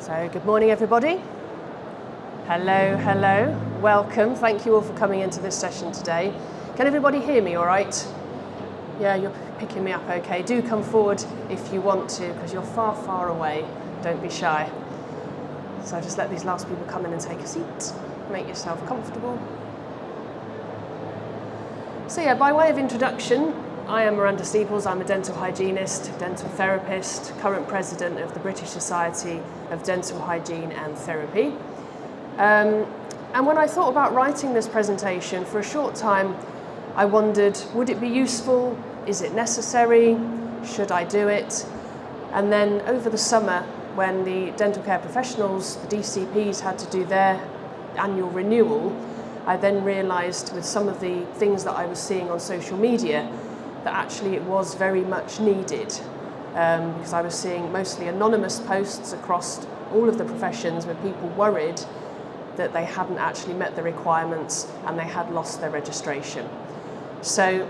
So good morning, everybody. Hello, hello. Welcome. Thank you all for coming into this session today. Can everybody hear me all right? Yeah, you're picking me up okay. Do come forward if you want to, because you're far, far away. Don't be shy. So just let these last people come in and take a seat. Make yourself comfortable. So yeah, by way of introduction, I am Miranda Steeples. I'm a dental hygienist, dental therapist, current president of the British Society of Dental Hygiene and Therapy. And when I thought about writing this presentation, for a short time, I wondered, would it be useful? Is it necessary? Should I do it? And then over the summer, when the dental care professionals, the DCPs, had to do their annual renewal, I then realised with some of the things that I was seeing on social media that actually it was very much needed, because I was seeing mostly anonymous posts across all of the professions where people worried that they hadn't actually met the requirements and they had lost their registration. So,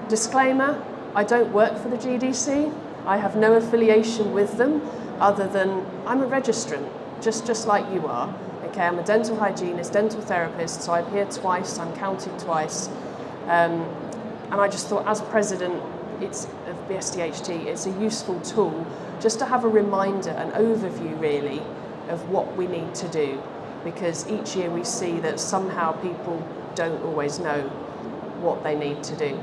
disclaimer, I don't work for the GDC. I have no affiliation with them other than I'm a registrant, just like you are. Okay, I'm a dental hygienist, dental therapist, so I'm here twice, I'm counted twice. And I just thought, as president of BSDHT, it's a useful tool just to have a reminder, an overview really, of what we need to do. Because each year we see that somehow people don't always know what they need to do.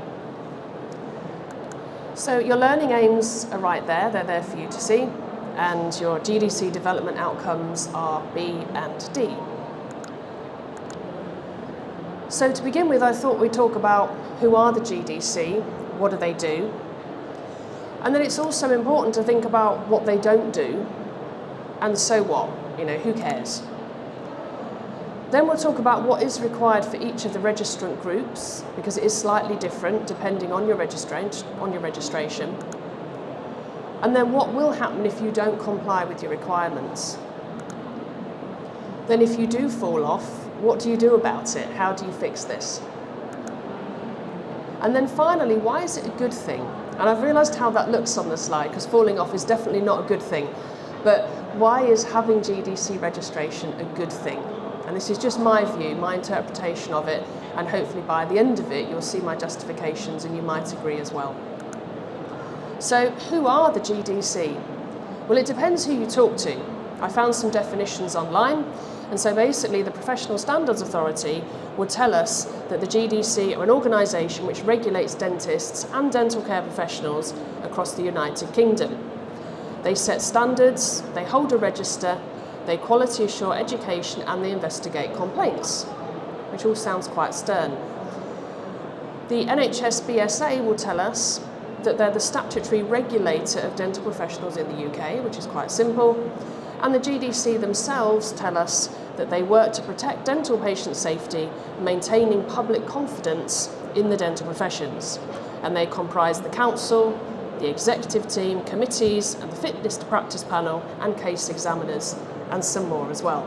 So your learning aims are right there, they're there for you to see. And your GDC development outcomes are B and D. So to begin with, I thought we'd talk about who are the GDC, what do they do? And then it's also important to think about what they don't do, and so what? Who cares? Then we'll talk about what is required for each of the registrant groups, because it is slightly different depending on your registration. And then what will happen if you don't comply with your requirements? Then if you do fall off, what do you do about it? How do you fix this? And then finally, why is it a good thing? And I've realised how that looks on the slide, because falling off is definitely not a good thing. But why is having GDC registration a good thing? And this is just my view, my interpretation of it, and hopefully by the end of it, you'll see my justifications and you might agree as well. So who are the GDC? Well, it depends who you talk to. I found some definitions online, and so basically the Professional Standards Authority would tell us that the GDC are an organisation which regulates dentists and dental care professionals across the United Kingdom. They set standards, they hold a register, they quality assure education, and they investigate complaints, which all sounds quite stern. The NHS BSA will tell us that they're the statutory regulator of dental professionals in the UK, which is quite simple. And the GDC themselves tell us that they work to protect dental patient safety, maintaining public confidence in the dental professions. And they comprise the council, the executive team, committees, and the fitness to practice panel, and case examiners, and some more as well.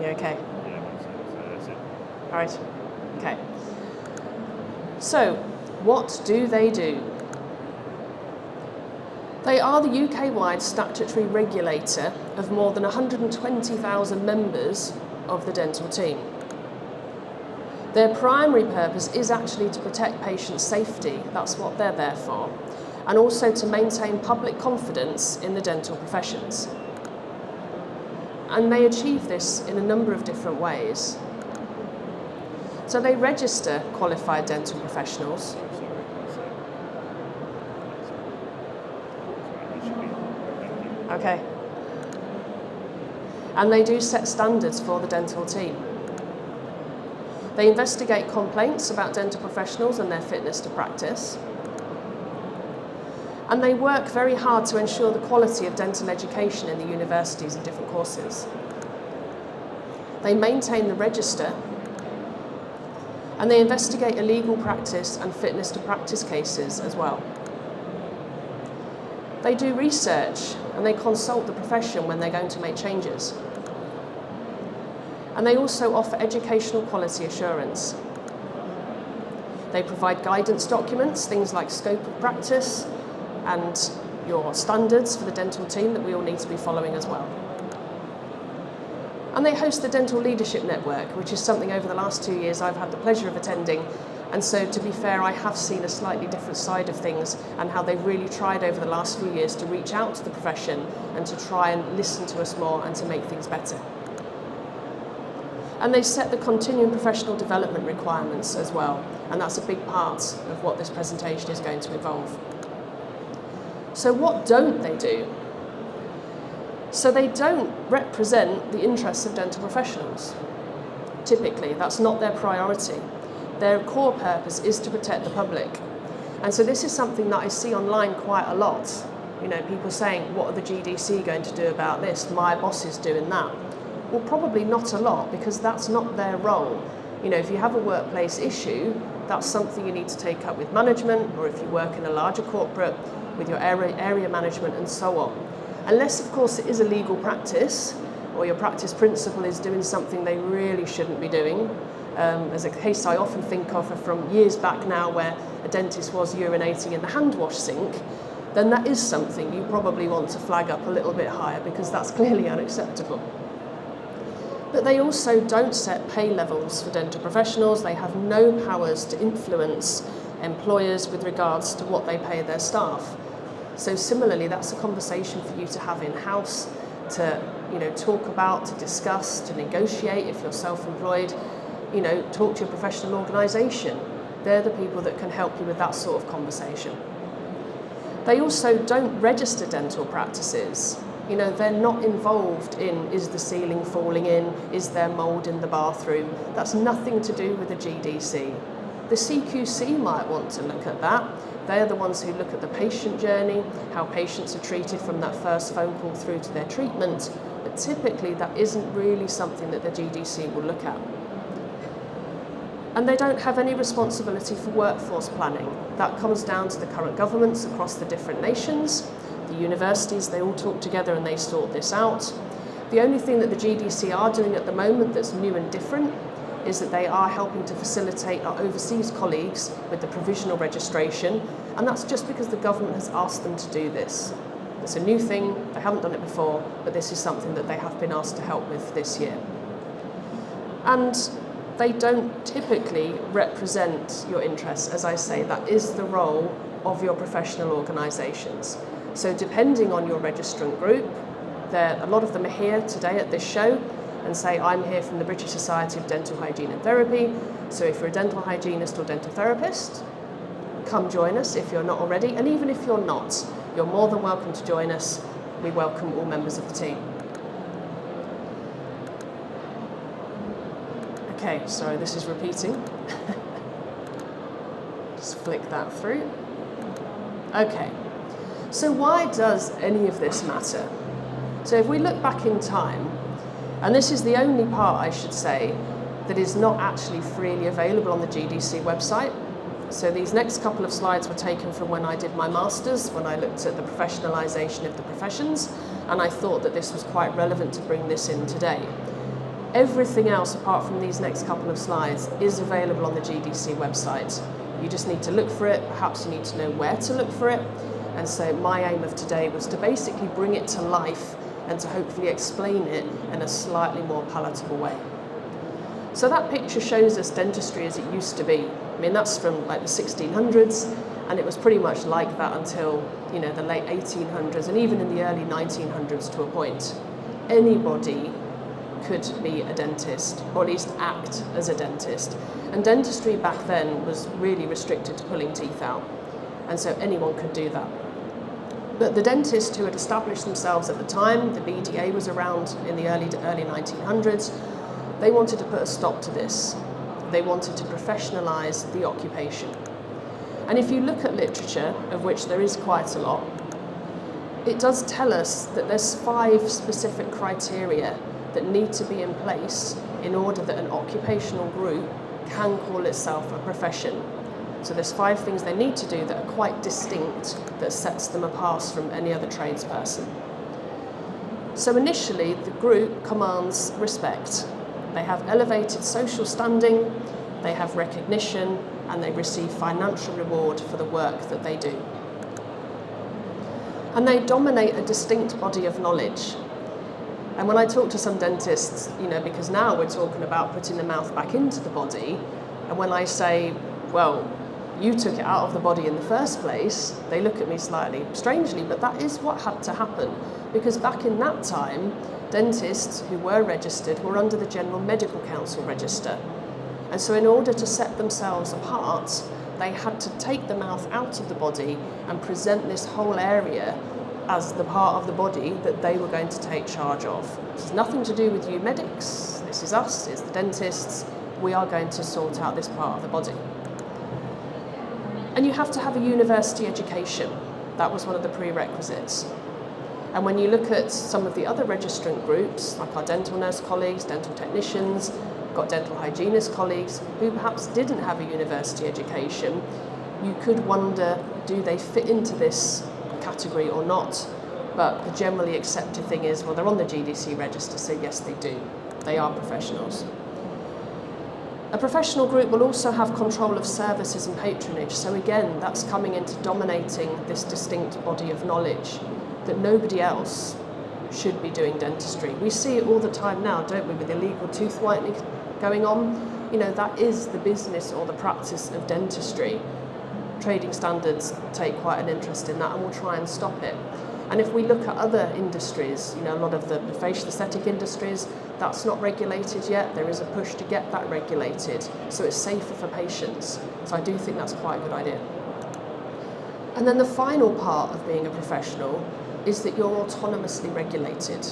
You okay? All right, okay. So, what do they do? They are the UK-wide statutory regulator of more than 120,000 members of the dental team. Their primary purpose is actually to protect patient safety, that's what they're there for, and also to maintain public confidence in the dental professions. And they achieve this in a number of different ways. So they register qualified dental professionals. Okay. And they do set standards for the dental team. They investigate complaints about dental professionals and their fitness to practice. And they work very hard to ensure the quality of dental education in the universities and different courses. They maintain the register, and they investigate illegal practice and fitness to practice cases as well. They do research and they consult the profession when they're going to make changes. And they also offer educational quality assurance. They provide guidance documents, things like scope of practice and your standards for the dental team that we all need to be following as well. And they host the Dental Leadership Network, which is something over the last 2 years I've had the pleasure of attending. And so, to be fair, I have seen a slightly different side of things and how they've really tried over the last few years to reach out to the profession and to try and listen to us more and to make things better. And they set the continuing professional development requirements as well, and that's a big part of what this presentation is going to involve. So what don't they do? So they don't represent the interests of dental professionals. Typically, that's not their priority. Their core purpose is to protect the public. And so this is something that I see online quite a lot. You know, people saying, what are the GDC going to do about this? My boss is doing that. Well, probably not a lot, because that's not their role. You know, if you have a workplace issue, that's something you need to take up with management, or if you work in a larger corporate, with your area management and so on. Unless, of course, it is a legal practice, or your practice principal is doing something they really shouldn't be doing. There's a case I often think of from years back now where a dentist was urinating in the hand wash sink. Then that is something you probably want to flag up a little bit higher, because that's clearly unacceptable. But they also don't set pay levels for dental professionals. They have no powers to influence employers with regards to what they pay their staff. So similarly, that's a conversation for you to have in-house, to talk about, to discuss, to negotiate if you're self-employed. Talk to your professional organisation. They're the people that can help you with that sort of conversation. They also don't register dental practices. They're not involved in, is the ceiling falling in, is there mould in the bathroom? That's nothing to do with the GDC. The CQC might want to look at that. They're the ones who look at the patient journey, how patients are treated from that first phone call through to their treatment, but typically that isn't really something that the GDC will look at. And they don't have any responsibility for workforce planning. That comes down to the current governments across the different nations. The universities, they all talk together and they sort this out. The only thing that the GDC are doing at the moment that's new and different is that they are helping to facilitate our overseas colleagues with the provisional registration, and that's just because the government has asked them to do this. It's a new thing, they haven't done it before, but this is something that they have been asked to help with this year. And they don't typically represent your interests. As I say, that is the role of your professional organisations. So depending on your registrant group, a lot of them are here today at this show and say, I'm here from the British Society of Dental Hygiene and Therapy. So if you're a dental hygienist or dental therapist, come join us if you're not already. And even if you're not, you're more than welcome to join us. We welcome all members of the team. Okay, sorry, this is repeating. Just flick that through. Okay, so why does any of this matter? So if we look back in time, and this is the only part, I should say, that is not actually freely available on the GDC website. So these next couple of slides were taken from when I did my master's, when I looked at the professionalisation of the professions, and I thought that this was quite relevant to bring this in today. Everything else, apart from these next couple of slides, is available on the GDC website. You just need to look for it, perhaps you need to know where to look for it. And so my aim of today was to basically bring it to life and to hopefully explain it in a slightly more palatable way. So that picture shows us dentistry as it used to be. I mean, that's from like the 1600s, and it was pretty much like that until, the late 1800s, and even in the early 1900s to a point. Anybody could be a dentist, or at least act as a dentist. And dentistry back then was really restricted to pulling teeth out, and so anyone could do that. But the dentists who had established themselves at the time, the BDA was around in the early 1900s, they wanted to put a stop to this. They wanted to professionalise the occupation. And if you look at literature, of which there is quite a lot, it does tell us that there's 5 specific criteria that need to be in place in order that an occupational group can call itself a profession. So there's 5 things they need to do that are quite distinct, that sets them apart from any other tradesperson. So initially, the group commands respect. They have elevated social standing, they have recognition, and they receive financial reward for the work that they do. And they dominate a distinct body of knowledge. And when I talk to some dentists, because now we're talking about putting the mouth back into the body, and when I say, well, you took it out of the body in the first place, they look at me slightly strangely, but that is what had to happen. Because back in that time, dentists who were registered were under the General Medical Council register. And so in order to set themselves apart, they had to take the mouth out of the body and present this whole area as the part of the body that they were going to take charge of. This has nothing to do with you medics, this is us, it's the dentists, we are going to sort out this part of the body. And you have to have a university education. That was one of the prerequisites. And when you look at some of the other registrant groups, like our dental nurse colleagues, dental technicians, got dental hygienist colleagues who perhaps didn't have a university education, you could wonder, do they fit into this category or not? But the generally accepted thing is, well, they're on the GDC register, so yes, they do. They are professionals. A professional group will also have control of services and patronage. So again, that's coming into dominating this distinct body of knowledge that nobody else should be doing dentistry. We see it all the time now, don't we, with illegal tooth whitening going on? That is the business or the practice of dentistry. Trading standards take quite an interest in that and will try and stop it. And if we look at other industries, a lot of the facial aesthetic industries, that's not regulated yet. There is a push to get that regulated so it's safer for patients. So I do think that's quite a good idea. And then the final part of being a professional is that you're autonomously regulated.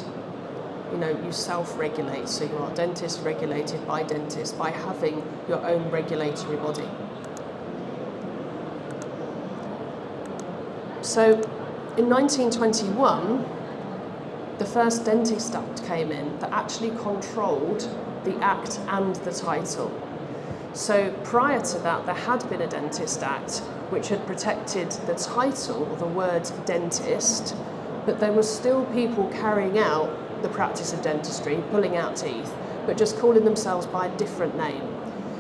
You self-regulate, so you are dentist regulated by dentists by having your own regulatory body. So in 1921, the first Dentist Act came in that actually controlled the Act and the title. So prior to that, there had been a Dentist Act which had protected the title, or the word dentist, but there were still people carrying out the practice of dentistry, pulling out teeth, but just calling themselves by a different name.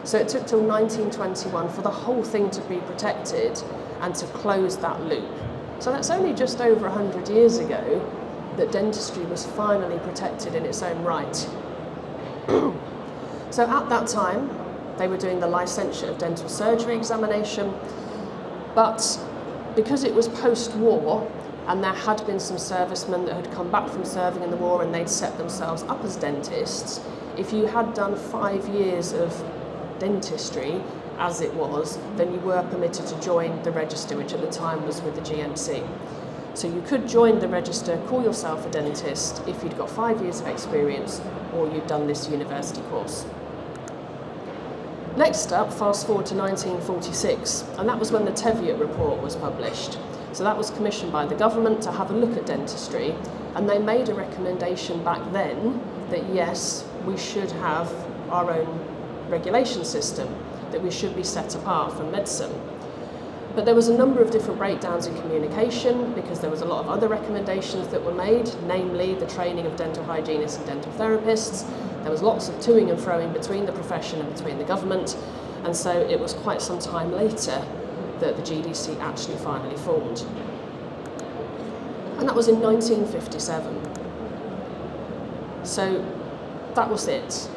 So it took till 1921 for the whole thing to be protected and to close that loop. So that's only just over 100 years ago that dentistry was finally protected in its own right. So at that time, they were doing the licensure of dental surgery examination, but because it was post-war and there had been some servicemen that had come back from serving in the war and they'd set themselves up as dentists, if you had done 5 years of dentistry as it was, then you were permitted to join the register, which at the time was with the GMC. So you could join the register, call yourself a dentist if you'd got 5 years of experience or you'd done this university course. Next up, fast forward to 1946, and that was when the Teviot report was published. So that was commissioned by the government to have a look at dentistry, and they made a recommendation back then that yes, we should have our own regulation system, that we should be set apart from medicine. But there was a number of different breakdowns in communication because there was a lot of other recommendations that were made, namely the training of dental hygienists and dental therapists. There was lots of toing and froing between the profession and between the government, and so it was quite some time later that the GDC actually finally formed. And that was in 1957. So that was it.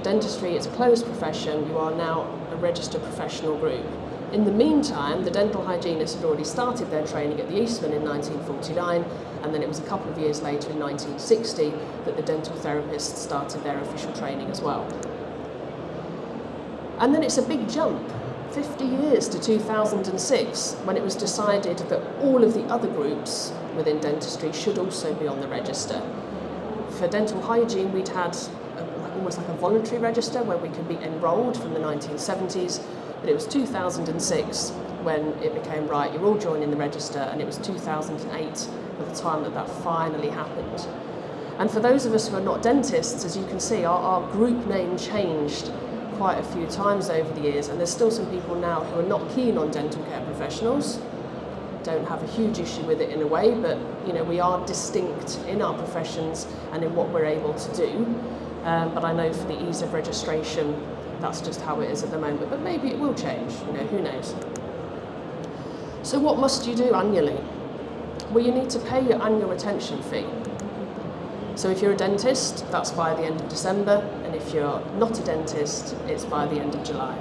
Dentistry is a closed profession. You are now a registered professional group. In the meantime, the dental hygienists had already started their training at the Eastman in 1949, and then it was a couple of years later in 1960 that the dental therapists started their official training as well. And then it's a big jump, 50 years to 2006, when it was decided that all of the other groups within dentistry should also be on the register. For dental hygiene, we'd had almost like a voluntary register where we could be enrolled from the 1970s, but it was 2006 when it became right, you're all joining the register, and it was 2008 at the time that finally happened. And for those of us who are not dentists, as you can see, our group name changed quite a few times over the years, and there's still some people now who are not keen on dental care professionals, don't have a huge issue with it in a way, but we are distinct in our professions and in what we're able to do. But I know for the ease of registration, That's just how it is at the moment, but maybe it will change, who knows. So what must you do annually? Well, you need to pay your annual retention fee. So if you're a dentist, that's by the end of December, and if you're not a dentist, it's by the end of July.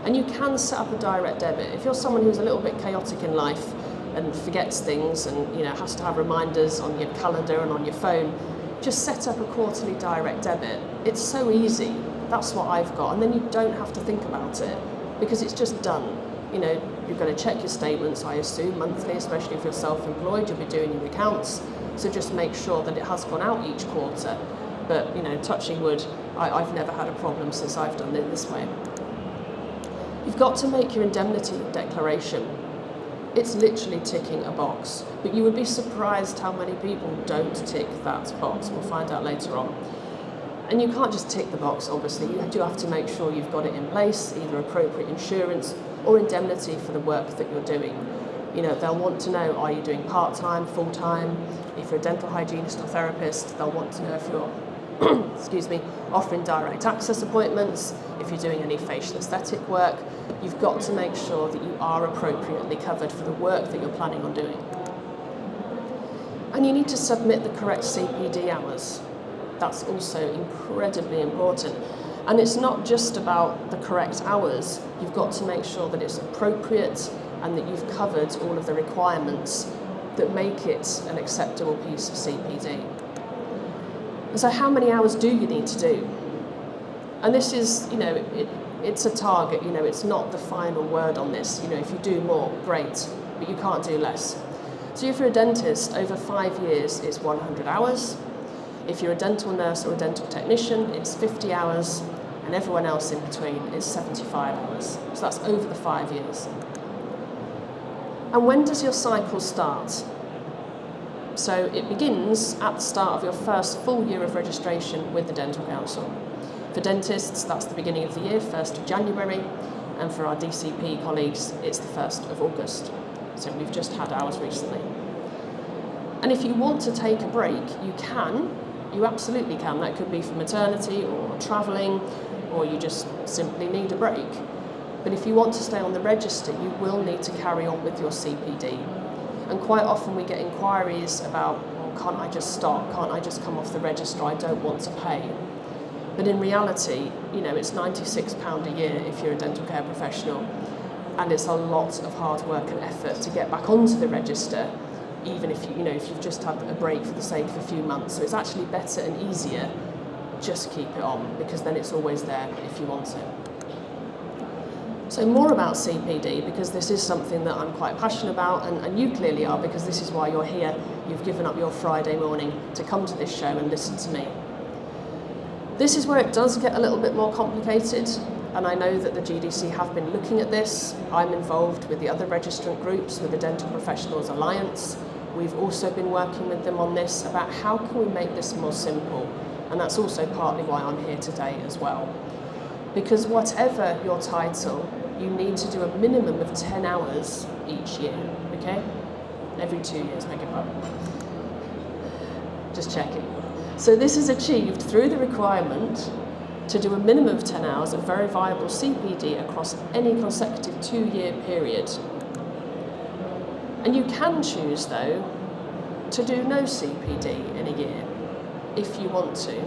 And you can set up a direct debit. If you're someone who's a little bit chaotic in life and forgets things and has to have reminders on your calendar and on your phone, just set up a quarterly direct debit. It's so easy. That's what I've got. And then you don't have to think about it because it's just done. You're going to check your statements, I assume, monthly, especially if you're self-employed, you'll be doing your accounts. So just make sure that it has gone out each quarter. But, touching wood, I've never had a problem since I've done it this way. You've got to make your indemnity declaration. It's literally ticking a box, but you would be surprised how many people don't tick that box. We'll find out later on. And you can't just tick the box, obviously. You do have to make sure you've got it in place, either appropriate insurance or indemnity for the work that you're doing. They'll want to know, are you doing part-time, full-time? If you're a dental hygienist or therapist, they'll want to know if you're offering direct access appointments, if you're doing any facial aesthetic work. You've got to make sure that you are appropriately covered for the work that you're planning on doing. And you need to submit the correct CPD hours. That's also incredibly important. And it's not just about the correct hours. You've got to make sure that it's appropriate and that you've covered all of the requirements that make it an acceptable piece of CPD. And so how many hours do you need to do? And this is, it's a target, it's not the final word on this. If you do more, great, but you can't do less. So if you're a dentist, over 5 years, it's 100 hours. If you're a dental nurse or a dental technician, it's 50 hours, and everyone else in between is 75 hours. So that's over the 5 years. And when does your cycle start? So it begins at the start of your first full year of registration with the Dental Council. For dentists, that's the beginning of the year, 1st of January, and for our DCP colleagues, it's the 1st of August. So we've just had ours recently. And if you want to take a break, you can. You absolutely can. That could be for maternity or travelling, or you just simply need a break. But if you want to stay on the register, you will need to carry on with your CPD. And quite often we get inquiries about, well, can't I just stop? Can't I just come off the register? I don't want to pay. But in reality, it's £96 a year if you're a dental care professional, and it's a lot of hard work and effort to get back onto the register, even if if you've just had a break for the sake of a few months. So it's actually better and easier just keep it on, because then it's always there if you want it. So more about CPD, because this is something that I'm quite passionate about, and you clearly are, because this is why you're here. You've given up your Friday morning to come to this show and listen to me. This is where it does get a little bit more complicated, and I know that the GDC have been looking at this. I'm involved with the other registrant groups, with the Dental Professionals Alliance. We've also been working with them on this, about how can we make this more simple, and that's also partly why I'm here today as well. Because whatever your title, you need to do a minimum of 10 hours each year, okay? Every 2 years, beg your pardon. Just checking. So this is achieved through the requirement to do a minimum of 10 hours of very viable CPD across any consecutive 2-year period. And you can choose, though, to do no CPD in a year, if you want to.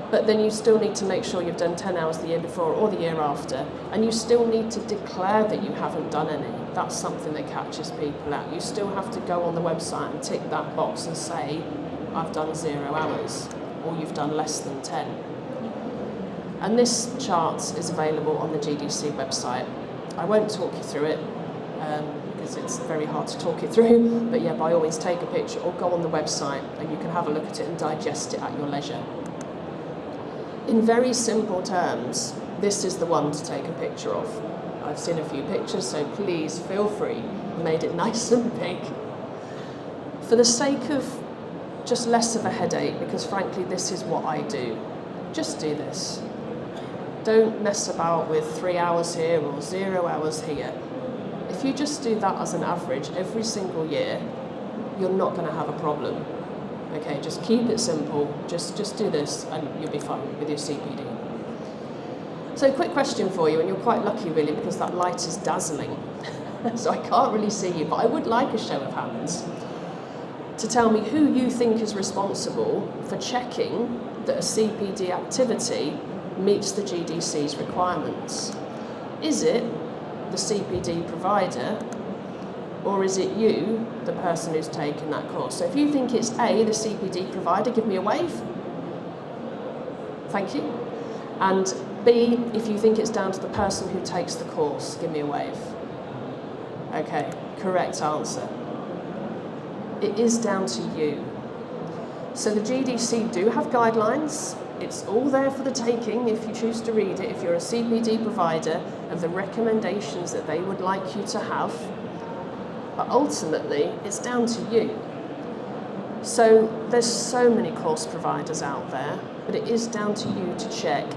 But then you still need to make sure you've done 10 hours the year before or the year after, and you still need to declare that you haven't done any. That's something that catches people out. You still have to go on the website and tick that box and say, I've done 0 hours, or you've done less than 10. And this chart is available on the GDC website. I won't talk you through it, because it's very hard to talk you through, but yeah, by all means take a picture or go on the website and you can have a look at it and digest it at your leisure. In very simple terms, this is the one to take a picture of. I've seen a few pictures, so please feel free. I made it nice and big. For the sake of just less of a headache, because frankly this is what I do, just do this. Don't mess about with 3 hours here or 0 hours here. If you just do that as an average every single year, you're not going to have a problem. Okay, just keep it simple, just do this and you'll be fine with your CPD. So quick question for you, and you're quite lucky really because that light is dazzling. So I can't really see you, but I would like a show of hands to tell me who you think is responsible for checking that a CPD activity meets the GDC's requirements. Is it the CPD provider, or is it you, the person who's taken that course? So if you think it's A, the CPD provider, give me a wave. Thank you. And B, if you think it's down to the person who takes the course, give me a wave. Okay, correct answer. It is down to you. So the GDC do have guidelines. It's all there for the taking if you choose to read it, if you're a CPD provider, of the recommendations that they would like you to have. But ultimately, it's down to you. So there's so many course providers out there, but it is down to you to check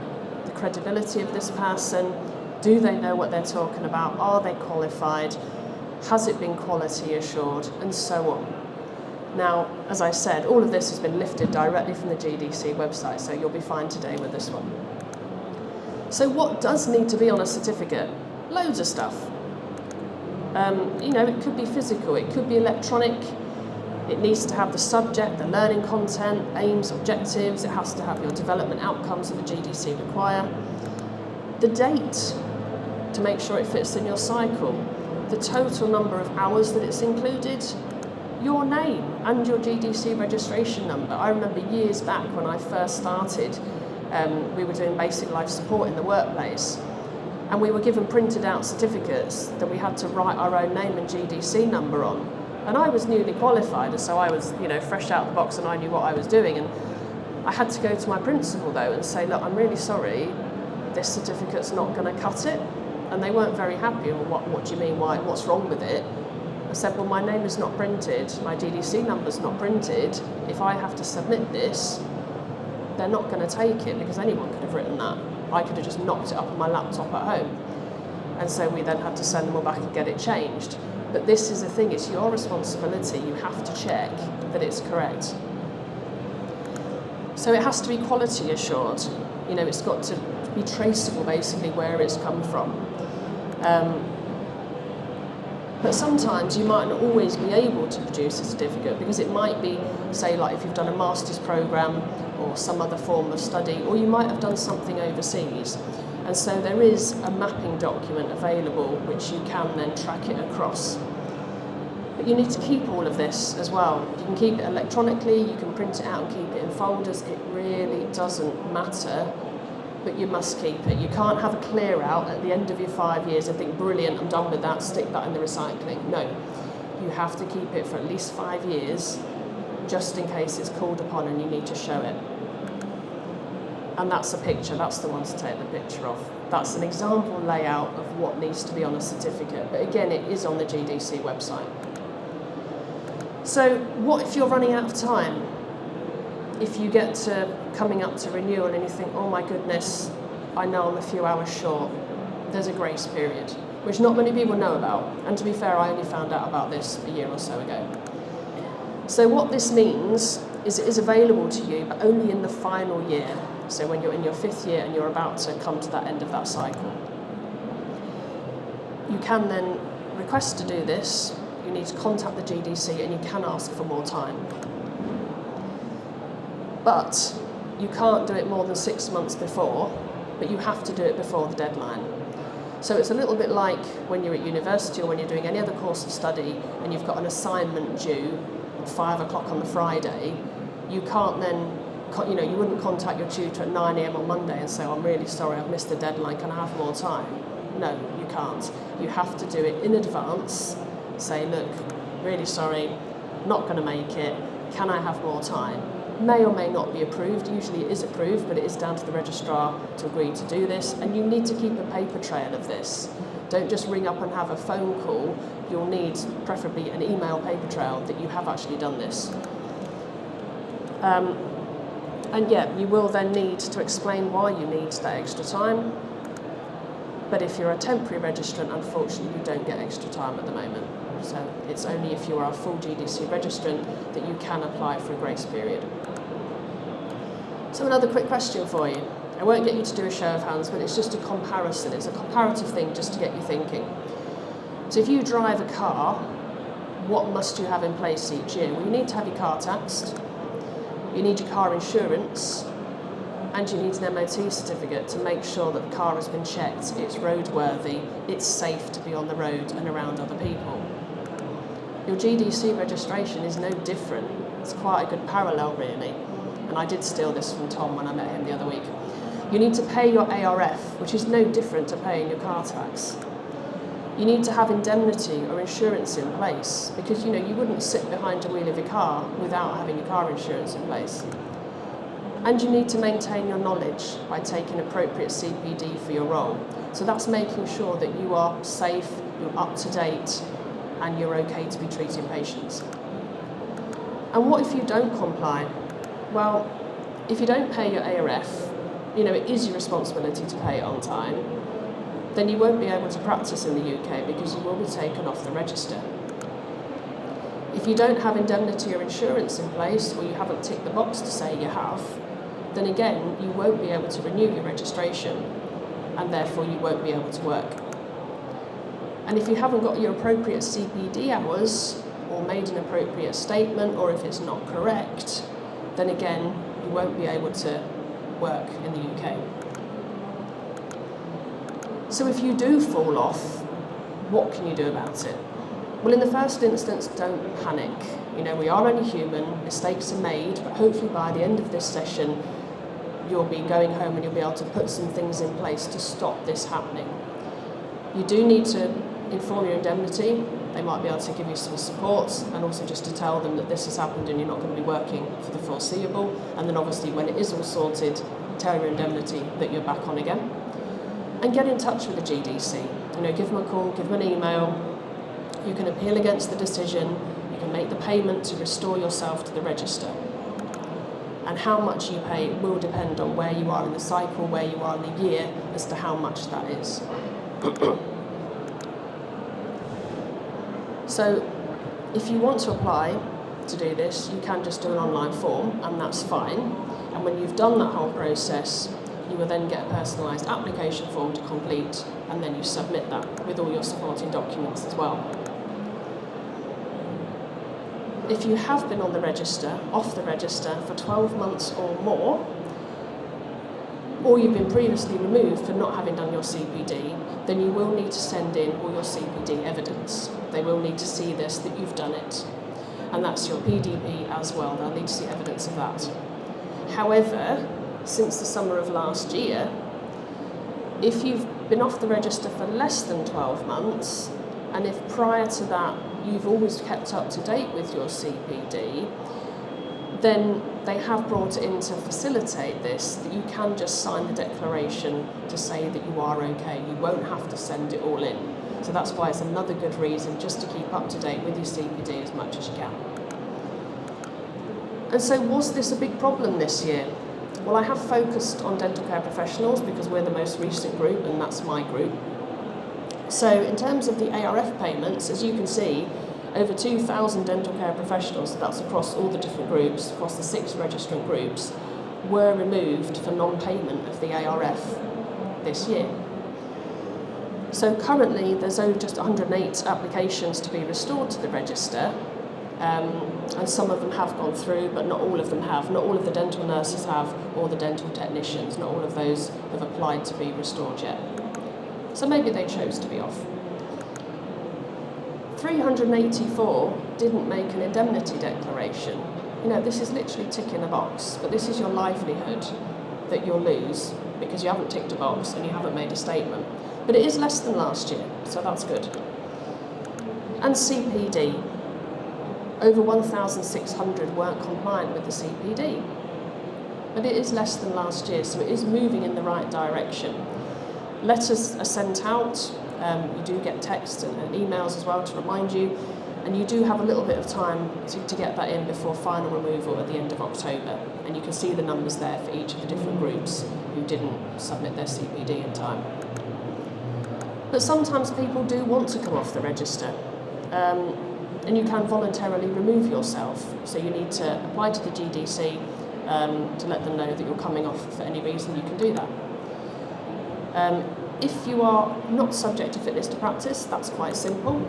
the credibility of this person. Do they know what they're talking about? Are they qualified? Has it been quality assured? And so on. Now, as I said, all of this has been lifted directly from the GDC website, so you'll be fine today with this one. So what does need to be on a certificate? Loads of stuff. It could be physical, it could be electronic. It needs to have the subject, the learning content, aims, objectives. It has to have your development outcomes that the GDC require. The date, to make sure it fits in your cycle. The total number of hours that it's included. Your name and your GDC registration number. I remember years back when I first started, we were doing basic life support in the workplace, and we were given printed out certificates that we had to write our own name and GDC number on. And I was newly qualified, and so I was, fresh out of the box and I knew what I was doing. And I had to go to my principal though and say, look, I'm really sorry, this certificate's not going to cut it. And they weren't very happy. Well, what do you mean? Why? What's wrong with it? I said, well, my name is not printed, my GDC number's not printed. If I have to submit this, they're not going to take it, because anyone could have written that. I could have just knocked it up on my laptop at home. And so we then had to send them all back and get it changed. But this is the thing, it's your responsibility. You have to check that it's correct. So it has to be quality assured. It's got to be traceable, basically, where it's come from. But sometimes you might not always be able to produce a certificate, because it might be, say, like if you've done a master's programme or some other form of study, or you might have done something overseas. And so there is a mapping document available which you can then track it across. But you need to keep all of this as well. You can keep it electronically, you can print it out and keep it in folders. It really doesn't matter, but you must keep it. You can't have a clear out at the end of your 5 years and think, brilliant, I'm done with that, stick that in the recycling. No, you have to keep it for at least 5 years, just in case it's called upon and you need to show it. And that's a picture, that's the one to take the picture of. That's an example layout of what needs to be on a certificate. But again, it is on the GDC website. So what if you're running out of time? If you get to coming up to renewal and you think, oh my goodness, I know I'm a few hours short, there's a grace period, which not many people know about. And to be fair, I only found out about this a year or so ago. So what this means is it is available to you, but only in the final year. So when you're in your 5th year and you're about to come to that end of that cycle. You can then request to do this. You need to contact the GDC and you can ask for more time. But you can't do it more than 6 months before, but you have to do it before the deadline. So it's a little bit like when you're at university or when you're doing any other course of study and you've got an assignment due at 5 o'clock on the Friday. You can't then, you wouldn't contact your tutor at 9 a.m. on Monday and say, I'm really sorry, I've missed the deadline, can I have more time? No, you can't. You have to do it in advance. Say, look, really sorry, not going to make it, can I have more time? May or may not be approved. Usually it is approved, but it is down to the registrar to agree to do this, and you need to keep a paper trail of this. Don't just ring up and have a phone call. You'll need preferably an email paper trail that you have actually done this. And yeah, you will then need to explain why you need that extra time. But if you're a temporary registrant, unfortunately, you don't get extra time at the moment. So it's only if you are a full GDC registrant that you can apply for a grace period. So another quick question for you. I won't get you to do a show of hands, but it's just a comparison. It's a comparative thing just to get you thinking. So if you drive a car, what must you have in place each year? Well, you need to have your car taxed, you need your car insurance, and you need an MOT certificate to make sure that the car has been checked, it's roadworthy, it's safe to be on the road and around other people. Your GDC registration is no different. It's quite a good parallel, really. And I did steal this from Tom when I met him the other week. You need to pay your ARF, which is no different to paying your car tax. You need to have indemnity or insurance in place, because you wouldn't sit behind the wheel of your car without having your car insurance in place. And you need to maintain your knowledge by taking appropriate CPD for your role. So that's making sure that you are safe, you're up to date, and you're okay to be treating patients. And what if you don't comply? Well, if you don't pay your ARF, it is your responsibility to pay it on time, then you won't be able to practice in the UK because you will be taken off the register. If you don't have indemnity or insurance in place, or you haven't ticked the box to say you have, then again, you won't be able to renew your registration, and therefore you won't be able to work. And if you haven't got your appropriate CPD hours, or made an appropriate statement, or if it's not correct, then again, you won't be able to work in the UK. So if you do fall off, what can you do about it? Well, in the first instance, don't panic. We are only human, mistakes are made, but hopefully by the end of this session, you'll be going home and you'll be able to put some things in place to stop this happening. You do need to inform your indemnity. They might be able to give you some support, and also just to tell them that this has happened and you're not going to be working for the foreseeable. And then obviously when it is all sorted, tell your indemnity that you're back on again. And get in touch with the GDC. Give them a call, give them an email. You can appeal against the decision. You can make the payment to restore yourself to the register. And how much you pay will depend on where you are in the cycle, where you are in the year, as to how much that is. So if you want to apply to do this, you can just do an online form, and that's fine. And when you've done that whole process, you will then get a personalised application form to complete, and then you submit that with all your supporting documents as well. If you have been on the register, off the register for 12 months or more, or you've been previously removed for not having done your CPD, then you will need to send in all your CPD evidence. They will need to see this, that you've done it. And that's your PDP as well. They'll need to see evidence of that. However, since the summer of last year, if you've been off the register for less than 12 months, and if prior to that you've always kept up to date with your CPD, then they have brought it in to facilitate this, that you can just sign the declaration to say that you are okay. You won't have to send it all in. So that's why it's another good reason just to keep up to date with your CPD as much as you can. And so was this a big problem this year? Well, I have focused on dental care professionals because we're the most recent group and that's my group. So in terms of the ARF payments, as you can see, over 2,000 dental care professionals, that's across all the different groups, across the 6 registrant groups, were removed for non-payment of the ARF this year. So currently there's just 108 applications to be restored to the register, and some of them have gone through, but not all of them have. Not all of the dental nurses have, or the dental technicians, not all of those have applied to be restored yet. So maybe they chose to be off. 384 didn't make an indemnity declaration. This is literally ticking a box, but this is your livelihood that you'll lose because you haven't ticked a box and you haven't made a statement. But it is less than last year, so that's good. And CPD. Over 1,600 weren't compliant with the CPD. But it is less than last year, so it is moving in the right direction. Letters are sent out. You do get texts and emails as well to remind you, and you do have a little bit of time to get that in before final removal at the end of October. And you can see the numbers there for each of the different groups who didn't submit their CPD in time. But sometimes people do want to come off the register, and you can voluntarily remove yourself. So you need to apply to the GDC, to let them know that you're coming off for any reason. You can do that. If you are not subject to fitness to practice, that's quite simple.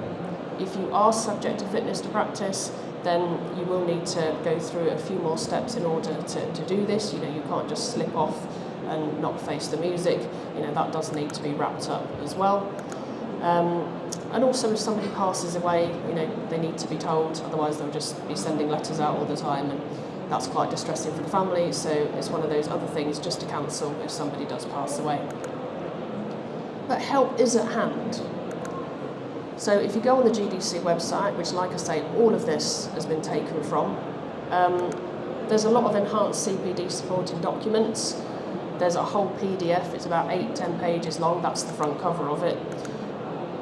If you are subject to fitness to practice, then you will need to go through a few more steps in order to do this. You know, you can't just slip off and not face the music. You know, that does need to be wrapped up as well. And also if somebody passes away, you know, they need to be told, otherwise they'll just be sending letters out all the time, and that's quite distressing for the family. So it's one of those other things just to cancel if somebody does pass away. But help is at hand. So if you go on the GDC website, which, like I say, all of this has been taken from, there's a lot of enhanced CPD supporting documents. There's a whole PDF, it's about 8-10 pages long, that's the front cover of it.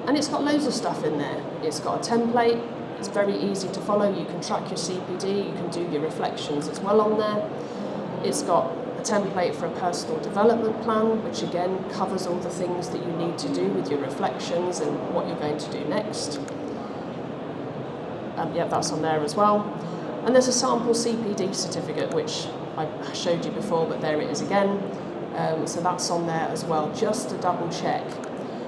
And it's got loads of stuff in there. It's got a template, it's very easy to follow, you can track your CPD, you can do your reflections as well on there. It's got a template for a personal development plan, which again covers all the things that you need to do with your reflections and what you're going to do next. Yeah, that's on there as well. And there's a sample CPD certificate, which I showed you before, but there it is again. So that's on there as well, just to double check.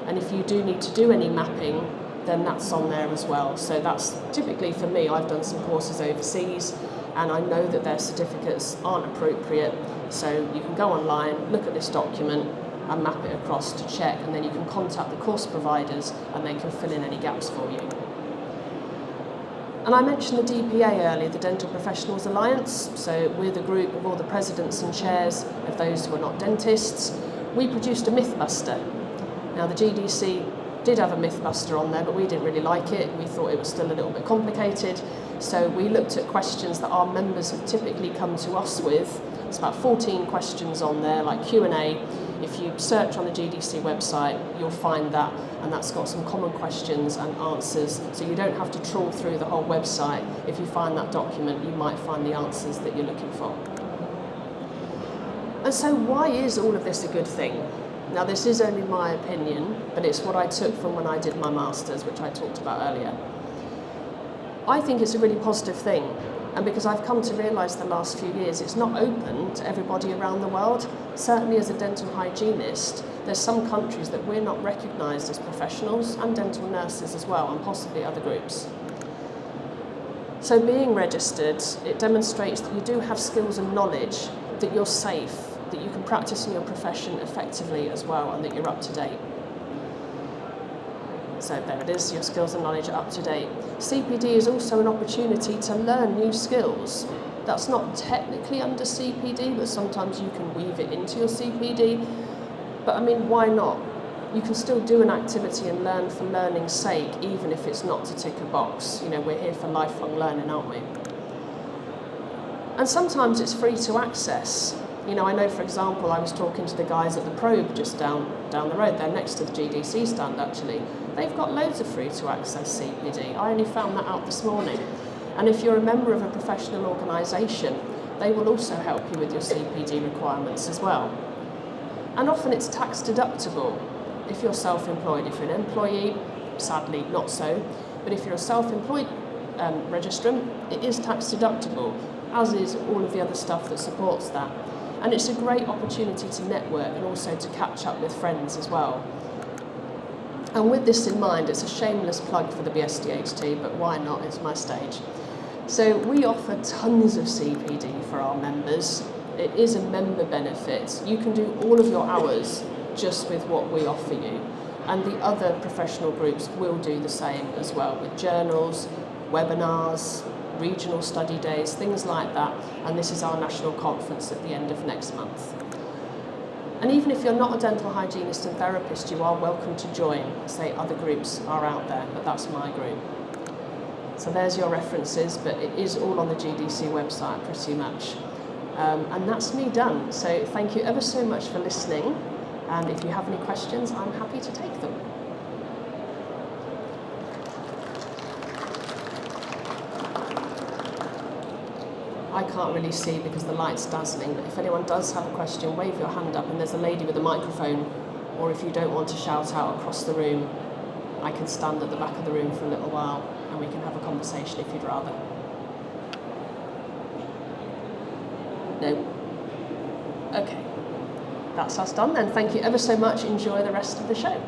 And if you do need to do any mapping, then that's on there as well. So that's typically, for me, I've done some courses overseas, and I know that their certificates aren't appropriate. So you can go online, look at this document and map it across to check, and then you can contact the course providers and they can fill in any gaps for you. And I mentioned the DPA earlier, the Dental Professionals Alliance. So we're the group of all the presidents and chairs of those who are not dentists. We produced a Mythbuster. Now the GDC did have a Mythbuster on there, but we didn't really like it. We thought it was still a little bit complicated. So we looked at questions that our members have typically come to us with. It's about 14 questions on there, like Q&A. If you search on the GDC website, you'll find that, and that's got some common questions and answers, so you don't have to trawl through the whole website. If you find that document, you might find the answers that you're looking for. And so why is all of this a good thing? Now, this is only my opinion, but it's what I took from when I did my Masters, which I talked about earlier. I think it's a really positive thing. And because I've come to realise the last few years, it's not open to everybody around the world. Certainly as a dental hygienist, there's some countries that we're not recognised as professionals, and dental nurses as well, and possibly other groups. So being registered, it demonstrates that you do have skills and knowledge, that you're safe, that you can practice in your profession effectively as well, and that you're up to date. So there it is, your skills and knowledge are up to date. CPD is also an opportunity to learn new skills. That's not technically under CPD, but sometimes you can weave it into your CPD. But I mean, why not? You can still do an activity and learn for learning's sake, even if it's not to tick a box. You know, we're here for lifelong learning, aren't we? And sometimes it's free to access. You know, I know, for example, I was talking to the guys at the Probe just down the road. They're next to the GDC stand, actually. They've got loads of free-to-access CPD. I only found that out this morning. And if you're a member of a professional organisation, they will also help you with your CPD requirements as well. And often it's tax deductible. If you're self-employed, if you're an employee, sadly not so. But if you're a self-employed registrant, it is tax deductible, as is all of the other stuff that supports that. And it's a great opportunity to network and also to catch up with friends as well. And with this in mind, it's a shameless plug for the BSDHT, but why not? It's my stage. So we offer tons of CPD for our members. It is a member benefit. You can do all of your hours just with what we offer you. And the other professional groups will do the same as well, with journals, webinars, regional study days, things like that. And this is our national conference at the end of next month. And even if you're not a dental hygienist and therapist, you are welcome to join. Say other groups are out there, but that's my group. So there's your references, but it is all on the GDC website pretty much. And that's me done. So thank you ever so much for listening. And if you have any questions, I'm happy to take them. I can't really see because the light's dazzling, but if anyone does have a question, wave your hand up, and there's a lady with a microphone, or if you don't want to shout out across the room, I can stand at the back of the room for a little while and we can have a conversation if you'd rather. No? Okay. That's us done then. Thank you ever so much. Enjoy the rest of the show.